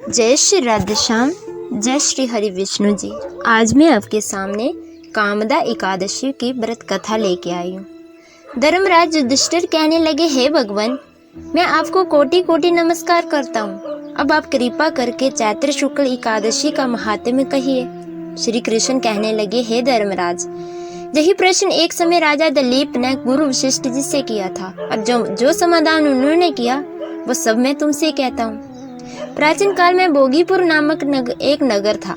जय श्री राधे श्याम, जय श्री हरि विष्णु जी। आज मैं आपके सामने कामदा एकादशी की व्रत कथा लेके आई हूँ। धर्मराज युधिष्ठिर कहने लगे, हे भगवान, मैं आपको कोटि कोटि नमस्कार करता हूँ। अब आप कृपा करके चैत्र शुक्ल एकादशी का महात्म्य कहिए। श्री कृष्ण कहने लगे, हे धर्मराज, यही प्रश्न एक समय राजा दिलीप ने गुरु वशिष्ठ जी से किया था और जो समाधान उन्होंने किया वो सब मैं तुमसे कहता हूँ। प्राचीन काल में भोगीपुर नामक एक नगर था।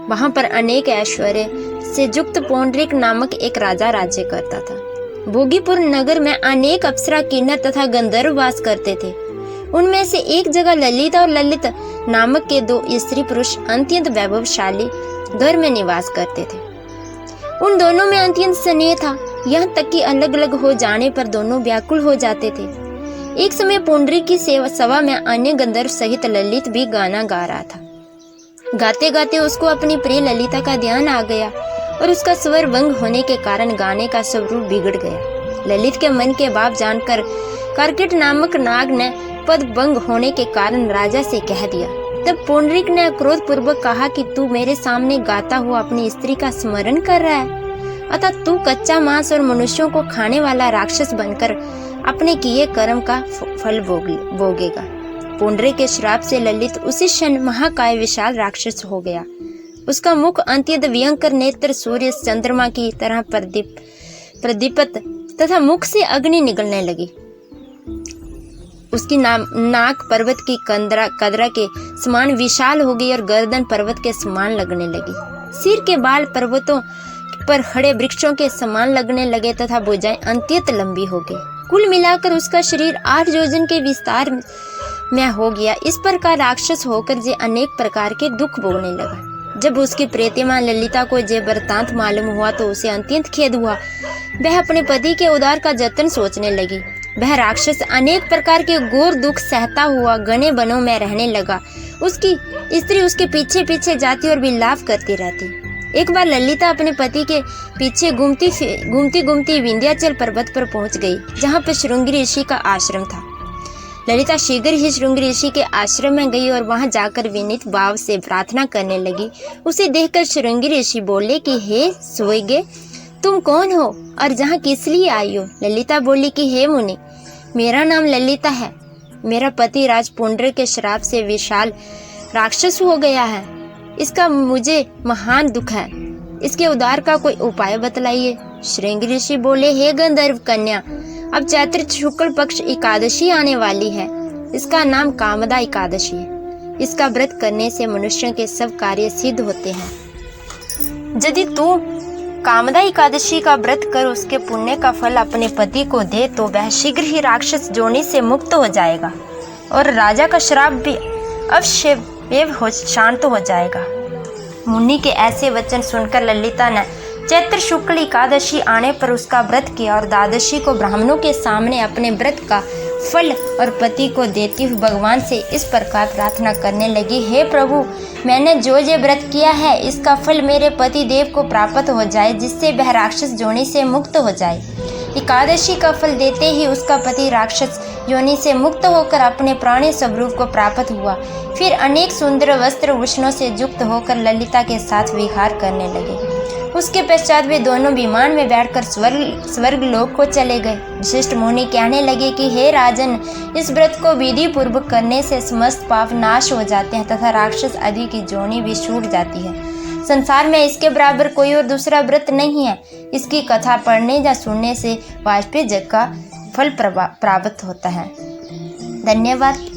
वहां पर अनेक ऐश्वर्य से युक्त पौंडरिक नामक एक राजा राज्य करता था। भोगीपुर नगर में अनेक अप्सरा, किन्नर तथा गंधर्व वास करते थे। उनमें से एक जगह ललिता और ललित नामक के दो स्त्री पुरुष अत्यंत वैभवशाली घर में निवास करते थे। उन दोनों में अत्यंत स्नेह था, यहाँ तक कि अलग अलग हो जाने पर दोनों व्याकुल हो जाते थे। एक समय पुंडरीक की सभा में अन्य गंधर्व सहित ललित भी गाना गा रहा था। गाते गाते उसको अपनी प्रिय ललिता का ध्यान आ गया और उसका स्वर भंग होने के कारण गाने का स्वरूप बिगड़ गया। ललित के मन के भाव जानकर कर्कट नामक नाग ने पद भंग होने के कारण राजा से कह दिया। तब पुंडरीक ने क्रोध पूर्वक कहा कि तू मेरे सामने गाता हुआ अपनी स्त्री का स्मरण कर रहा है, अतः तू कच्चा मांस और मनुष्यों को खाने वाला राक्षस बनकर अपने किए कर्म का फल भोगेगा। पुंडरीक के श्राप से ललित उसी क्षण महाकाय विशाल राक्षस हो गया। उसका मुख अत्यंत भयंकर, नेत्र सूर्य चंद्रमा की तरह प्रदीप्त तथा मुख से अग्नि निकलने लगी। उसकी नाक पर्वत की कदरा के समान विशाल हो गई और गर्दन पर्वत के समान लगने लगी। सिर के बाल पर्वतों पर खड़े वृक्षों के समान लगने लगे तथा भुजाएं अत्यंत लंबी हो गई। कुल मिलाकर उसका शरीर 8 योजन के विस्तार में हो गया। इस प्रकार राक्षस होकर जे अनेक प्रकार के दुख भोगने लगा। जब उसकी प्रेतिमा ललिता को जे वृत्तांत मालूम हुआ तो उसे अत्यंत खेद हुआ। वह अपने पति के उद्धार का जतन सोचने लगी। वह राक्षस अनेक प्रकार के घोर दुख सहता हुआ घने वनों में रहने लगा। उसकी स्त्री उसके पीछे पीछे जाती और विलाप करती रहती। एक बार ललिता अपने पति के पीछे घूमती विंध्याचल पर्वत पर पहुंच गई, जहां पर श्रृंगी ऋषि का आश्रम था। ललिता शीघ्र ही श्रृंगी ऋषि के आश्रम में गई और वहां जाकर विनीत भाव से प्रार्थना करने लगी। उसे देखकर श्रृंगी ऋषि बोले कि हे स्वर्गे, तुम कौन हो और जहाँ किस लिए आई हो? ललिता बोली कि हे मुनि, मेरा नाम ललिता है। मेरा पति राज पुंडरीक के श्राप से विशाल राक्षस हो गया है। इसका मुझे महान दुख है। इसके उद्धार का कोई उपाय बतलाइए। श्रृंगी ऋषि बोले, हे गंधर्व कन्या, अब चैत्र शुक्ल पक्ष एकादशी आने वाली है। इसका नाम कामदा एकादशी है। इसका व्रत करने से मनुष्यों के सब कार्य सिद्ध होते हैं। यदि तू कामदा एकादशी का व्रत कर उसके पुण्य का फल अपने पति को दे तो वह शीघ्र ही राक्षस जोनि से मुक्त हो जाएगा और राजा का श्राप भी अवश्य शांत हो जाएगा। मुनि के ऐसे वचन सुनकर ललिता ने चैत्र शुक्ल एकादशी आने पर उसका व्रत किया और द्वादशी को ब्राह्मणों के सामने अपने व्रत का फल और पति को देती हुई भगवान से इस प्रकार प्रार्थना करने लगी, हे प्रभु, मैंने जो ये व्रत किया है इसका फल मेरे पति देव को प्राप्त हो जाए, जिससे वह राक्षस योनि से मुक्त हो जाए। एकादशी का फल देते ही उसका पति राक्षस योनि से मुक्त होकर अपने प्राणी स्वरूप को प्राप्त हुआ। फिर अनेक सुंदर वस्त्र भूषणों से युक्त होकर ललिता के साथ विहार करने लगे। उसके पश्चात वे दोनों विमान में बैठकर स्वर्ग लोक को चले गए। वशिष्ठ मुनि कहने लगे कि हे राजन, इस व्रत को विधि पूर्वक करने से समस्त पाप नाश हो जाते हैं तथा राक्षस आदि की योनि भी छूट जाती है। संसार में इसके बराबर कोई और दूसरा व्रत नहीं है। इसकी कथा पढ़ने या सुनने से वाजपेयी जग का फल प्राप्त होता है। धन्यवाद।